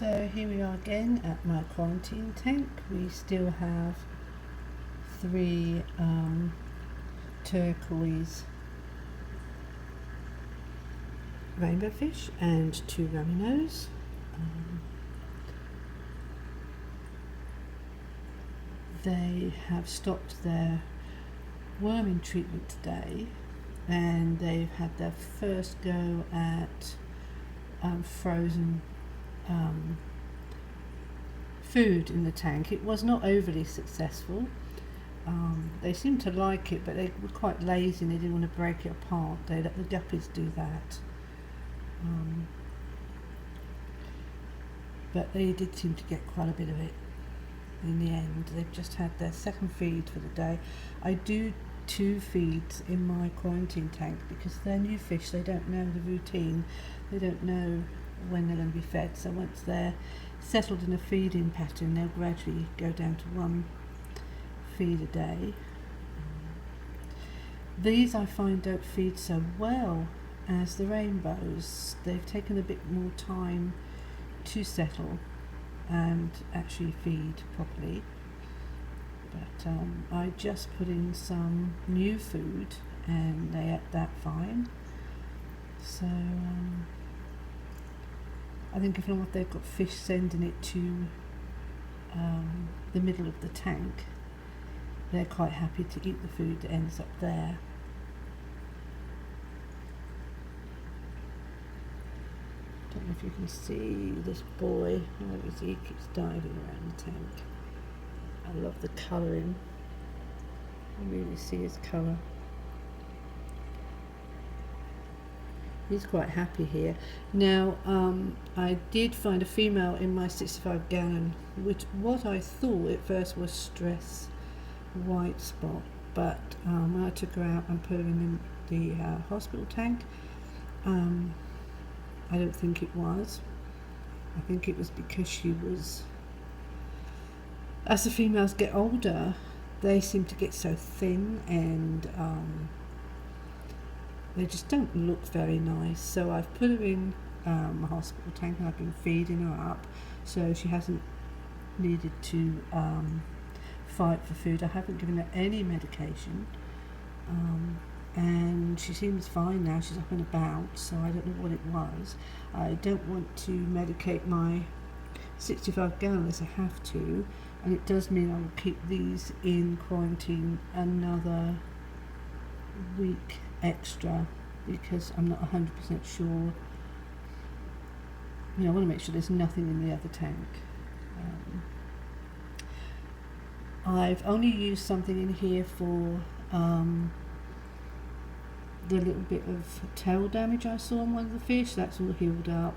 So here we are again at my quarantine tank. We still have three turquoise rainbow fish and two rummy nose. They have stopped their worming treatment today, and they've had their first go at frozen food in the tank. It was not overly successful. They seemed to like it, but they were quite lazy and they didn't want to break it apart. They let the guppies do that. But they did seem to get quite a bit of it in the end. They've just had their second feed for the day. I do 2 feeds in my quarantine tank because they're new fish. They don't know the routine. They don't know when they're going to be fed. So once they're settled in a feeding pattern, they'll gradually go down to 1 feed a day. These I find don't feed so well as the rainbows. They've taken a bit more time to settle and actually feed properly. But I just put in some new food and they ate that fine. So I think if not, they've got fish sending it to the middle of the tank, they're quite happy to eat the food that ends up there. Don't know if you can see this boy. He keeps diving around the tank. I love the colouring. You really see his colour. He's quite happy here. Now, I did find a female in my 65 gallon, which what I thought at first was stress white spot, but when I took her out and put her in the hospital tank, I don't think it was. I think it was because she was, as the females get older, they seem to get so thin and they just don't look very nice. So I've put her in a hospital tank and I've been feeding her up, so she hasn't needed to fight for food. I haven't given her any medication, and she seems fine now. She's up and about, so I don't know what it was. I don't want to medicate my 65 gallon unless I have to, and it does mean I will keep these in quarantine another week extra because I'm not 100% sure. I want to make sure there's nothing in the other tank. I've only used something in here for the little bit of tail damage I saw on one of the fish. That's all healed up.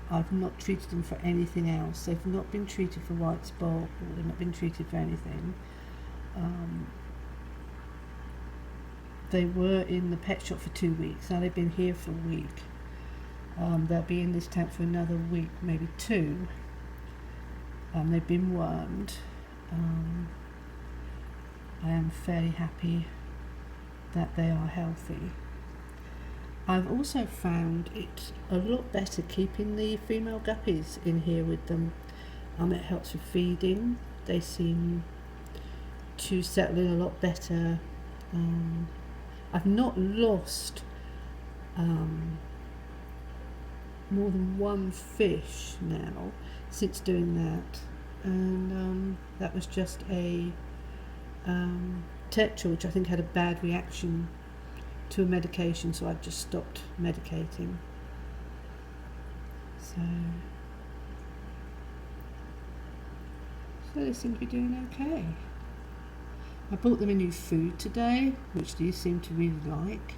I've not treated them for anything else. They've not been treated for white spot, or they've not been treated for anything. They were in the pet shop for 2 weeks. Now they've been here for a week. They'll be in this tank for another week, maybe 2. They've been wormed. I am fairly happy that they are healthy. I've also found it a lot better keeping the female guppies in here with them. It helps with feeding. They seem to settle in a lot better. I've not lost more than 1 fish now since doing that, and that was just a tetra, which I think had a bad reaction to a medication, so I've just stopped medicating. So they seem to be doing okay. I bought them a new food today, which these seem to really like.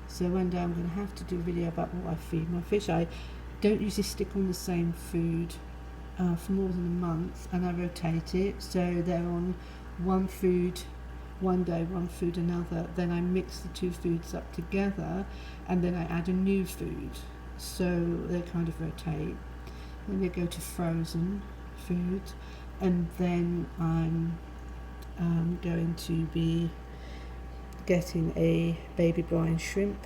So one day I'm going to have to do a video about what I feed my fish. I don't usually stick on the same food for more than a month, and I rotate it. So they're on one food one day, one food another. Then I mix the 2 foods up together, and then I add a new food. So they kind of rotate. Then they go to frozen food, and then I'm going to be getting a baby brine shrimp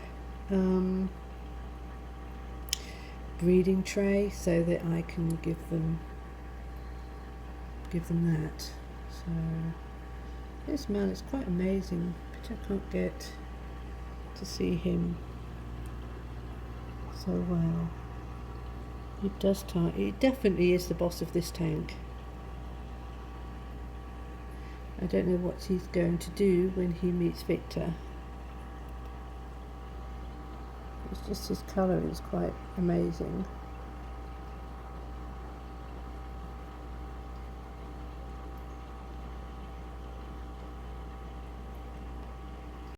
breeding tray so that I can give them that. So this man is quite amazing, but I can't get to see him so well. He definitely is the boss of this tank. I don't know what he's going to do when he meets Victor. It's just his colouring is quite amazing.